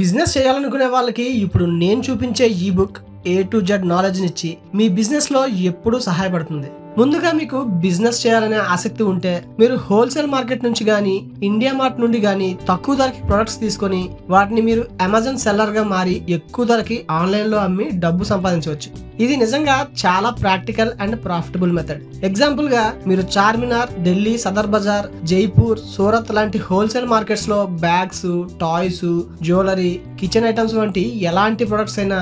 Business చేయాలనుకునే వాళ్ళకి ఇప్పుడు నేను చూపించే ఈ book A to Z knowledge నిచ్చి మీ బిజినెస్ లో ఎప్పుడూ సహాయపడుతుంది. ముందుగా మీకు బిజినెస్ చేయాలనే ఆసక్తి ఉంటే మీరు హోల్సేల్ మార్కెట్ నుంచి గానీ ఇండియా మార్ట్ నుండి గానీ తక్కువ ధరకి ప్రొడక్ట్స్ తీసుకొని వాటిని మీరు అమెజాన్ సెల్లర్ గా మారి ఎక్కువ ధరకి ఆన్లైన్ లో అమ్మి డబ్బు సంపాదించవచ్చు. ఇది నిజంగా చాలా practical and profitable method. Example గా మీరు చార్మినార్, ఢిల్లీ సదర్ బజార్, జైపూర్, సూరత్ లాంటి హోల్సేల్ మార్కెట్స్ లో bags, toys, jewellery, kitchen items వంటి ఎలాంటి ప్రొడక్ట్స్ అయినా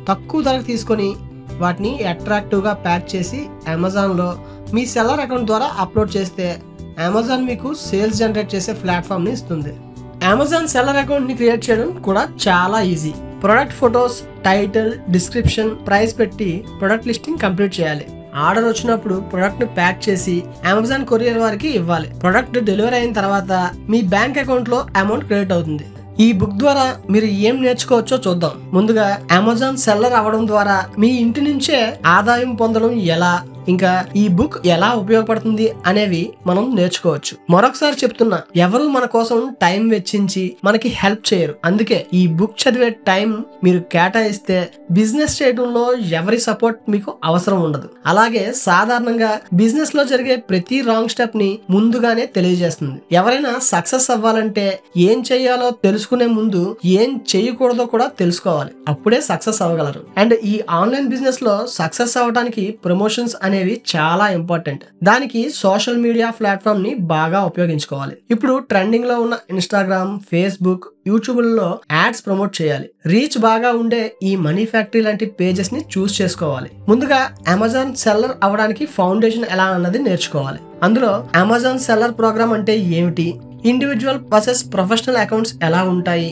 తక్కువ ధరకు తీసుకొని వాటిని అట్రాక్టివ్గా ప్యాక్ చేసి అమెజాన్లో మీ సెల్లర్ అకౌంట్ ద్వారా అప్లోడ్ చేస్తే అమెజాన్ మీకు సేల్స్ జనరేట్ చేసే ప్లాట్ఫామ్ని ఇస్తుంది. అమెజాన్ సెల్లర్ అకౌంట్ని క్రియేట్ చేయడం కూడా చాలా easy. Product photos, title, description, price పెట్టి ప్రొడక్ట్ లిస్టింగ్ కంప్లీట్ చేయాలి. ఆర్డర్ వచ్చినప్పుడు ప్రొడక్ట్ ను ప్యాక్ చేసి అమెజాన్ కొరియర్ వారికి ఇవ్వాలి. ప్రొడక్ట్ డెలివరీ అయిన తర్వాత మీ బ్యాంక్ అకౌంట్ లో అమౌంట్ క్రెడిట్ అవుతుంది. ఈ బుక్ ద్వారా మీరు ఏం నేర్చుకోవచ్చో చూద్దాం. ముందుగా అమెజాన్ సెల్లర్ అవ్వడం ద్వారా మీ ఇంటి నుంచే ఆదాయం పొందడం ఎలా, ఇంకా ఈ బుక్ ఎలా ఉపయోగపడుతుంది అనేవి మనం నేర్చుకోవచ్చు. మరొకసారి చెప్తున్నా, ఎవరు మన కోసం టైం వెచ్చించి మనకి హెల్ప్ చేయరు. అందుకే ఈ బుక్ చదివే టైం మీరు కేటాయిస్తే బిజినెస్ చేయడంలో ఎవరి సపోర్ట్ మీకు అవసరం ఉండదు. అలాగే సాధారణంగా బిజినెస్ లో జరిగే ప్రతి రాంగ్ స్టెప్ ని ముందుగానే తెలియజేస్తుంది. ఎవరైనా సక్సెస్ అవ్వాలంటే ఏం చేయాలో తెలుసుకునే ముందు ఏం చేయకూడదో కూడా తెలుసుకోవాలి. అప్పుడే సక్సెస్ అవ్వగలరు. అండ్ ఈ ఆన్లైన్ బిజినెస్ లో సక్సెస్ అవ్వడానికి ప్రమోషన్స్ అనేవి చాలా ఇంపార్టెంట్. దానికి సోషల్ మీడియా ప్లాట్ఫామ్ ని బాగా ఉపయోగించుకోవాలి. ఇప్పుడు ట్రెండింగ్ లో ఉన్న ఇన్స్టాగ్రామ్, ఫేస్బుక్, యూట్యూబ్ లలో యాడ్స్ ప్రమోట్ చేయాలి. రీచ్ బాగా ఉండే ఈ మనీ ఫ్యాక్టరీ లాంటి పేజెస్ ని చూస్ చేసుకోవాలి. ముందుగా అమెజాన్ సెల్లర్ అవ్వడానికి ఫౌండేషన్ ఎలా అన్నది నేర్చుకోవాలి. అందులో అమెజాన్ సెల్లర్ ప్రోగ్రామ్ అంటే ఏమిటి, ఇండివిజువల్ వర్సెస్ ప్రొఫెషనల్ అకౌంట్స్ ఎలా ఉంటాయి,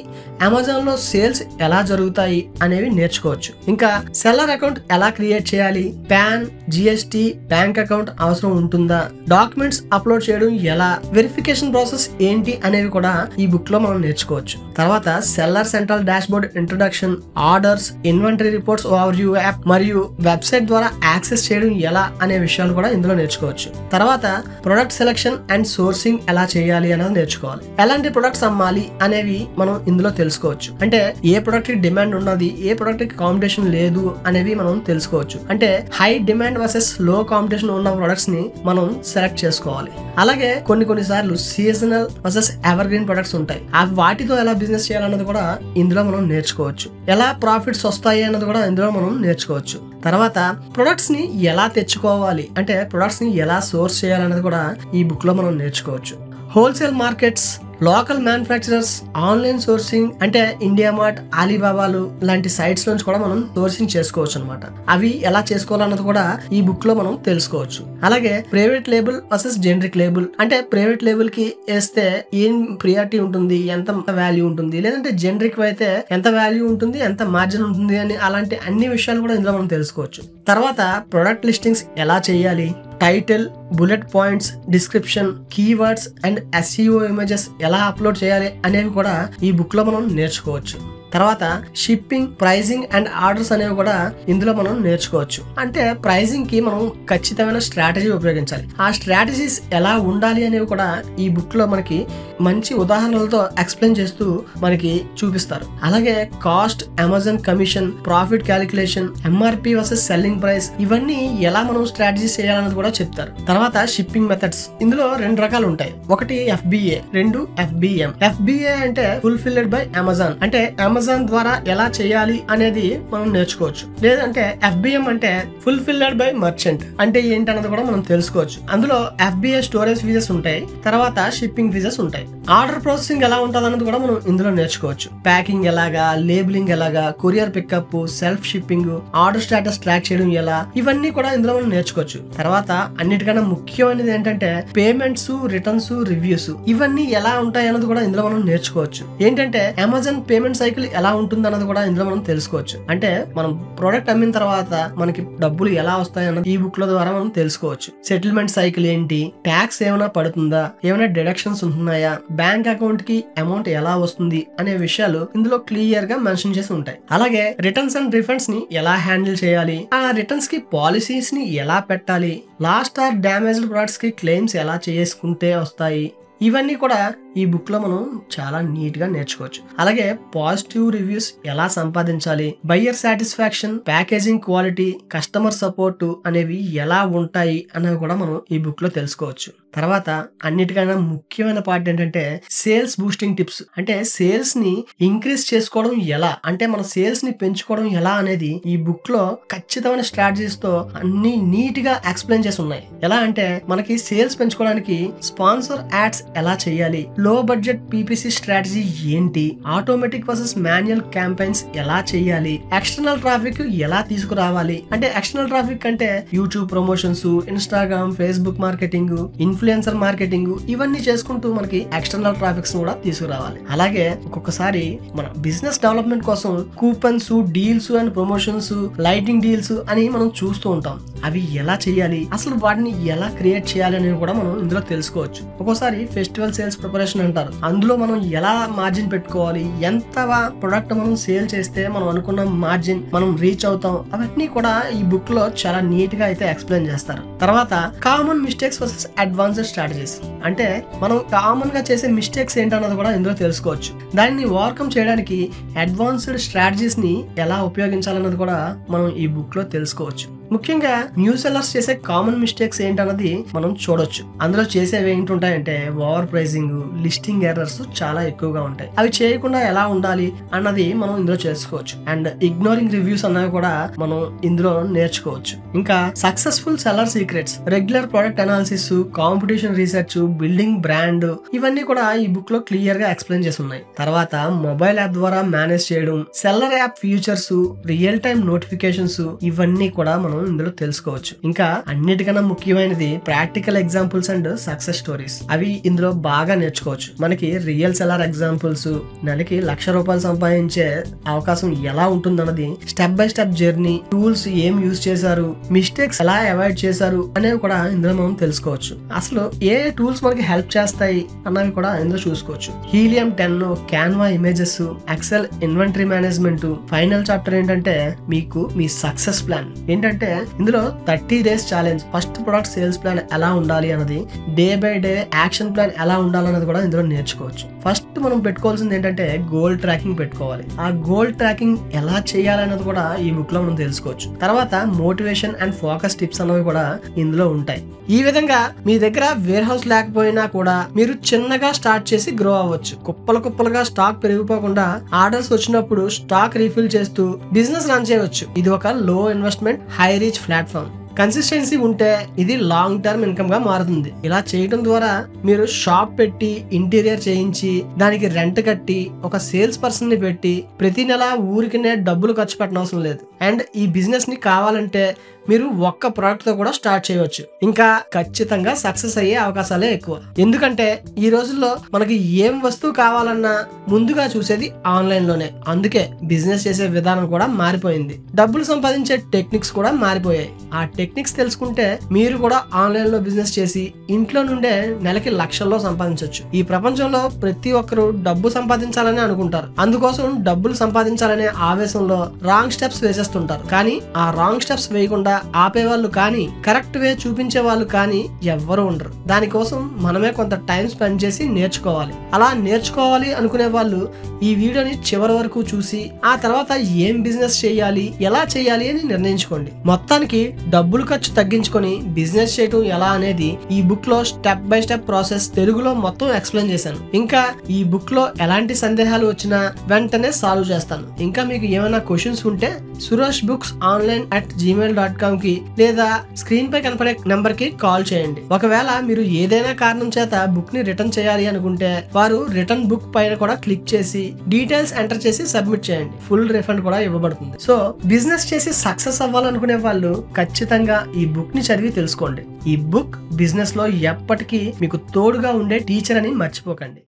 అమెజాన్ లో సేల్స్ ఎలా జరుగుతాయి అనేవి నేర్చుకోవచ్చు. ఇంకా సెల్లర్ అకౌంట్ ఎలా క్రియేట్ చేయాలి, పాన్, జిఎస్టి, బ్యాంక్ అకౌంట్ అవసరం ఉంటుందా, డాక్యుమెంట్స్ అప్లోడ్ చేయడం ఎలా, వెరిఫికేషన్ ప్రాసెస్ ఏంటి అనేవి కూడా ఈ బుక్ లో మనం నేర్చుకోవచ్చు. తర్వాత seller central dash board introduction, orders, inventory reports overview app మరియు వెబ్సైట్ ద్వారా యాక్సెస్ చేయడం ఎలా అనే విషయాలు కూడా ఇందులో నేర్చుకోవచ్చు. తర్వాత ప్రొడక్ట్ సెలెక్షన్ అండ్ సోర్సింగ్ ఎలా చేయాలి అనేది నేర్చుకోవాలి. ఎలాంటి ప్రొడక్ట్స్ అమ్మాలి అనేవి మనం ఇందులో తెలుసుకోవచ్చు. అంటే ఏ ప్రొడక్ట్ కి డిమాండ్ ఉన్నది, ఏ ప్రొడక్ట్ కి కాంపిటీషన్ లేదు అనేవి మనం తెలుసుకోవచ్చు. అంటే హై డిమాండ్ వర్సెస్ లో కాంపిటీషన్ ఉన్న ప్రొడక్ట్స్ ని మనం సెలెక్ట్ చేసుకోవాలి. అలాగే కొన్నిసార్లు seasonal versus ever green products ఉంటాయి. అవి వాటితో ఎలా బిజినెస్ చేయాలన్నది కూడా ఇందులో మనం నేర్చుకోవచ్చు. ఎలా ప్రాఫిట్స్ వస్తాయి అన్నది కూడా ఇందులో మనం నేర్చుకోవచ్చు. తర్వాత ప్రొడక్ట్స్ ని ఎలా తెచ్చుకోవాలి, అంటే ప్రొడక్ట్స్ ని ఎలా సోర్స్ చేయాలన్నది కూడా ఈ బుక్ లో మనం నేర్చుకోవచ్చు. Wholesale markets, local manufacturers, online sourcing అంటే ఇండియా మార్ట్, అలీబాబాలు లాంటి సైట్స్ నుంచి కూడా మనం సోర్సింగ్ చేసుకోవచ్చు అనమాట. అవి ఎలా చేసుకోవాలన్నది కూడా ఈ బుక్ లో మనం తెలుసుకోవచ్చు. అలాగే private label versus generic label, అంటే ప్రైవేట్ లేబుల్ కి వేస్తే ఏం ప్రియారిటీ ఉంటుంది, ఎంత వాల్యూ ఉంటుంది, లేదంటే జెనరిక్ అయితే ఎంత వాల్యూ ఉంటుంది, ఎంత మార్జిన్ ఉంటుంది అని అలాంటి అన్ని విషయాలు కూడా ఇందులో మనం తెలుసుకోవచ్చు. తర్వాత ప్రొడక్ట్ లిస్టింగ్స్ ఎలా చేయాలి, title, bullet points, description, keywords and SEO images ఎలా అప్లోడ్ చేయాలి అనేవి కూడా ఈ బుక్ లో మనం నేర్చుకోవచ్చు. తర్వాత షిప్పింగ్, ప్రైజింగ్ అండ్ ఆర్డర్స్ అనేవి కూడా ఇందులో మనం నేర్చుకోవచ్చు. అంటే ప్రైజింగ్ కి మనం ఖచ్చితమైన స్ట్రాటజీ ఉపయోగించాలి. ఆ స్ట్రాటజీస్ ఎలా ఉండాలి అనేవి కూడా ఈ బుక్ లో మనకి మంచి ఉదాహరణలతో ఎక్స్ప్లెయిన్ చేస్తూ మనకి చూపిస్తారు. అలాగే cost, Amazon commission, profit calculation, MRP versus selling price, ఇవన్నీ ఎలా మనం స్ట్రాటజీస్ చేయాలన్నది కూడా చెప్తారు. తర్వాత షిప్పింగ్ మెథడ్స్, ఇందులో 2 రకాలు ఉంటాయి. ఒకటి FBA, 2 FBM. FBA అంటే ఫుల్ఫిల్డ్ బై అమెజాన్, అంటే అమెజాన్ ద్వారా ఎలా చేయాలి అనేది మనం నేర్చుకోవచ్చు. లేదంటే FBM అంటే ఫుల్ఫిల్డ్ బై మర్చెంట్, అంటే ఏంటన్నది కూడా మనం తెలుసుకోవచ్చు. అందులో FBA స్టోరేజ్ ఫీజెస్ ఉంటాయి, తర్వాత షిప్పింగ్ ఫీజెస్ ఉంటాయి. ఆర్డర్ ప్రాసెసింగ్ ఎలా ఉంటుంది అన్నది కూడా మనం ఇందులో నేర్చుకోవచ్చు. ప్యాకింగ్ ఎలాగా, లేబులింగ్ ఎలాగా, courier pickup, self shipping, order status track చేయడం ఎలా, ఇవన్నీ కూడా ఇందులో మనం నేర్చుకోవచ్చు. తర్వాత అన్నిటికన్నా ముఖ్యమైనది ఏంటంటే పేమెంట్స్, రిటర్న్స్, రివ్యూస్, ఇవన్నీ ఎలా ఉంటాయి అన్నది కూడా ఇందులో మనం నేర్చుకోవచ్చు. ఏంటంటే అమెజాన్ పేమెంట్ సైకిల్ ఎలా ఉంటుంది అన్నది కూడా ఇందులో మనం తెలుసుకోవచ్చు. అంటే మనం ప్రోడక్ట్ అమ్మిన తర్వాత మనకి డబ్బులు ఎలా వస్తాయి అన్నది ఈ బుక్ లో ద్వారా మనం తెలుసుకోవచ్చు. సెటిల్మెంట్ సైకిల్ ఏంటి, ట్యాక్స్ ఏమైనా పడుతుందా, ఏమైనా డిడక్షన్స్ ఉంటున్నాయా, బ్యాంక్ అకౌంట్ కి అమౌంట్ ఎలా వస్తుంది అనే విషయాలు ఇందులో క్లియర్ గా మెన్షన్ చేసి ఉంటాయి. అలాగే రిటర్న్స్ అండ్ రిఫండ్స్ ని ఎలా హ్యాండిల్ చేయాలి, ఆ రిటర్న్స్ కి పాలసీస్ ని ఎలా పెట్టాలి, లాస్ట్ ఆర్ డ్యామేజ్డ్ ప్రొడక్ట్స్ కి క్లెయిమ్స్ ఎలా చేసుకుంటే వస్తాయి, ఇవన్నీ కూడా ఈ బుక్ లో మనం చాలా నీట్ గా నేర్చుకోవచ్చు. అలాగే పాజిటివ్ రివ్యూస్ ఎలా సంపాదించాలి, buyer satisfaction, packaging quality, customer support అనేవి ఎలా ఉంటాయి అనేవి కూడా మనం ఈ బుక్ లో తెలుసుకోవచ్చు. తర్వాత అన్నిటికన్నా ముఖ్యమైన పార్ట్ ఏంటంటే సేల్స్ బూస్టింగ్ టిప్స్. అంటే సేల్స్ ని ఇంక్రీజ్ చేసుకోవడం ఎలా, అంటే మన సేల్స్ ని పెంచుకోవడం ఎలా అనేది ఈ బుక్ లో ఖచ్చితమైన స్ట్రాటజీస్ తో అన్ని నీట్ గా ఎక్స్ప్లెయిన్ చేసి ఉన్నాయి. ఎలా అంటే మనకి సేల్స్ పెంచుకోవడానికి స్పాన్సర్ యాడ్స్ ఎలా చేయాలి, లో బడ్జెట్ పీపీసీ స్ట్రాటజీ ఏంటి, ఆటోమేటిక్ వర్సెస్ మాన్యువల్ క్యాంపెయిన్స్ ఎలా చేయాలి, ఎక్స్టర్నల్ ట్రాఫిక్ ఎలా తీసుకురావాలి. అంటే ఎక్స్టర్నల్ ట్రాఫిక్ అంటే YouTube promotions, Instagram, Facebook marketing, influencer marketing, ఇవన్నీ చేసుకుంటూ మనకి ఎక్స్టర్నల్ ట్రాఫిక్స్ కూడా తీసుకురావాలి. అలాగే ఒక్కొక్కసారి మన బిజినెస్ డెవలప్మెంట్ కోసం coupons, deals and promotions, lighting deals అని మనం చూస్తూ ఉంటాం. అవి ఎలా చేయాలి, అసలు వాటిని ఎలా క్రియేట్ చేయాలి అనేది కూడా మనం ఇందులో తెలుసుకోవచ్చు. ఒక్కోసారి ఫెస్టివల్ సేల్స్ ప్రిపరేషన్ అంటారు, అందులో మనం ఎలా మార్జిన్ పెట్టుకోవాలి, ఎంత ప్రొడక్ట్ మనం సేల్ చేస్తే మనం అనుకున్న మార్జిన్ మనం రీచ్ అవుతాం, అవన్నీ కూడా ఈ బుక్ లో చాలా నీట్ గా అయితే ఎక్స్ప్లెయిన్ చేస్తారు. తర్వాత common mistakes versus advanced strategies, అంటే మనం కామన్ గా చేసే మిస్టేక్స్ ఏంటన్నది కూడా ఇందులో తెలుసుకోవచ్చు. దాన్ని ఓవర్కమ్ చేయడానికి అడ్వాన్స్డ్ స్ట్రాటజీస్ ని ఎలా ఉపయోగించాలన్నది కూడా మనం ఈ బుక్ లో తెలుసుకోవచ్చు. ముఖ్యంగా న్యూ సెల్లర్స్ చేసే కామన్ మిస్టేక్స్ ఏంటన్నది మనం చూడొచ్చు. అందులో చేసేవి ఏంటుంటాయంటే ఓవర్ ప్రైసింగ్, లిస్టింగ్ ఎర్రర్స్ చాలా ఎక్కువగా ఉంటాయి. అవి చేయకుండా ఎలా ఉండాలి అన్నది మనం ఇందులో చేసుకోవచ్చు. అండ్ ఇగ్నోరింగ్ రివ్యూస్ అన్నవి కూడా మనం ఇందులో నేర్చుకోవచ్చు. ఇంకా successful seller secrets, regular product analysis, competition research, building brand, ఇవన్నీ కూడా ఈ బుక్ లో క్లియర్ గా ఎక్స్ప్లెయిన్ చేసి ఉన్నాయి. తర్వాత మొబైల్ యాప్ ద్వారా మేనేజ్ చేయడం, seller app features, real time notifications, ఇవన్నీ కూడా మనం ఇందులో తెలుసుకోవచ్చు. ఇంకా అన్నిటికన్నా ముఖ్యమైనది practical examples and success stories. అవి ఇందులో బాగా నేర్చుకోవచ్చు. మనకి రియల్ సెల్లర్ ఎగ్జాంపుల్స్, నెలకి ₹1,00,000 సంపాదించే అవకాశం ఎలా ఉంటుందన్నది, step by step journey, tools ఏం యూజ్ చేశారు, మిస్టేక్స్ ఎలా అవాయిడ్ చేశారు అనేవి కూడా ఇందులో మనం తెలుసుకోవచ్చు. అసలు ఏ టూల్స్ మనకి హెల్ప్ చేస్తాయి అన్నవి కూడా ఇందులో చూసుకోవచ్చు. Helium 10, Canva images, Excel inventory management. Final chapter ఏంటంటే మీకు మీ సక్సెస్ ప్లాన్ ఏంటంటే ఇందులో 30 days challenge, first product sales plan ఎలా ఉండాలి అన్నది, day by day action plan ఎలా ఉండాలన్నది కూడా ఇందులో నేర్చుకోవచ్చు. ఫస్ట్ మనం పెట్టుకోవాల్సింది ఏంటంటే గోల్ ట్రాకింగ్ పెట్టుకోవాలి. ఆ గోల్ ట్రాకింగ్ ఎలా చేయాలన్నది కూడా ఈ బుక్ లో మనం తెలుసుకోవచ్చు. తర్వాత మోటివేషన్ అండ్ ఫోకస్ టిప్స్ అనేవి కూడా ఇందులో ఉంటాయి. ఈ విధంగా మీ దగ్గర వేర్ హౌస్ లేకపోయినా కూడా మీరు చిన్నగా స్టార్ట్ చేసి గ్రో అవ్వచ్చు. కుప్పలుగా స్టాక్ పెరిగిపోకుండా ఆర్డర్స్ వచ్చినప్పుడు స్టాక్ రీఫిల్ చేస్తూ బిజినెస్ రన్ చేయవచ్చు. ఇది ఒక లో investment high rich platform. Consistency ఉంటే ఇది లాంగ్ టర్మ్ ఇన్కమ్ గా మారుతుంది. ఇలా చేయడం ద్వారా మీరు షాప్ పెట్టి, ఇంటీరియర్ చేయించి, దానికి రెంట్ కట్టి, ఒక సేల్స్ పర్సన్ ని పెట్టి ప్రతి నెల ఊరికినే డబ్బులు ఖర్చు పెట్టనవసరం లేదు. అండ్ ఈ బిజినెస్ ని కావాలంటే మీరు ఒక్క ప్రోడక్ట్ తో కూడా స్టార్ట్ చేయవచ్చు. ఇంకా ఖచ్చితంగా సక్సెస్ అయ్యే అవకాశాలే ఎక్కువ. ఎందుకంటే ఈ రోజుల్లో మనకి ఏం వస్తువు కావాలన్నా ముందుగా చూసేది ఆన్లైన్ లోనే. అందుకే బిజినెస్ చేసే విధానం కూడా మారిపోయింది. డబ్బులు సంపాదించే టెక్నిక్స్ కూడా మారిపోయాయి. ఆ టెక్నిక్స్ తెలుసుకుంటే మీరు కూడా ఆన్లైన్ లో బిజినెస్ చేసి ఇంట్లో నుండే నెలకి లక్షల్లో సంపాదించవచ్చు. ఈ ప్రపంచంలో ప్రతి ఒక్కరు డబ్బు సంపాదించాలని అనుకుంటారు. అందుకోసం డబ్బులు సంపాదించాలనే ఆవేశంలో రాంగ్ స్టెప్స్ వేసేస్తుంటారు. కానీ ఆ రాంగ్ స్టెప్స్ వేయకుండా ఆపేవాళ్ళు కానీ, కరెక్ట్ వే చూపించే వాళ్ళు కానీ ఎవ్వరు ఉండరు. దానికోసం మనమే కొంత టైం స్పెండ్ చేసి నేర్చుకోవాలి. అలా నేర్చుకోవాలి అనుకునే వాళ్ళు ఈ వీడియోని చివరి వరకు చూసి ఆ తర్వాత ఏం బిజినెస్ చేయాలి, ఎలా చేయాలి అని నిర్ణయించుకోండి. మొత్తానికి డబ్బులు ఖర్చు తగ్గించుకొని బిజినెస్ చేయడం ఎలా అనేది ఈ బుక్ లో స్టెప్ బై స్టెప్ ప్రాసెస్ తెలుగులో మొత్తం ఎక్స్ప్లెయిన్ చేశాను. ఇంకా ఈ బుక్ లో ఎలాంటి సందేహాలు వచ్చినా వెంటనే సాల్వ్ చేస్తాను. ఇంకా మీకు ఏమైనా క్వశ్చన్స్ ఉంటే surashbooksonline@gmail.com కి లేదా స్క్రీన్ పై కనపడే నంబర్ కి కాల్ చేయండి. ఒకవేళ మీరు ఏదైనా కారణం చేత బుక్ ని రిటర్న్ చేయాలి అనుకుంటే వారు రిటర్న్ బుక్ పైన కూడా క్లిక్ చేసి డీటెయిల్స్ ఎంటర్ చేసి సబ్మిట్ చేయండి. ఫుల్ రిఫండ్ కూడా ఇవ్వబడుతుంది. సో బిజినెస్ చేసి సక్సెస్ అవ్వాలనుకునే వాళ్ళు ఖచ్చితంగా ఈ బుక్ ని చదివి తెలుసుకోండి. ఈ బుక్ బిజినెస్ లో ఎప్పటికీ మీకు తోడుగా ఉండే టీచర్ అని మర్చిపోకండి.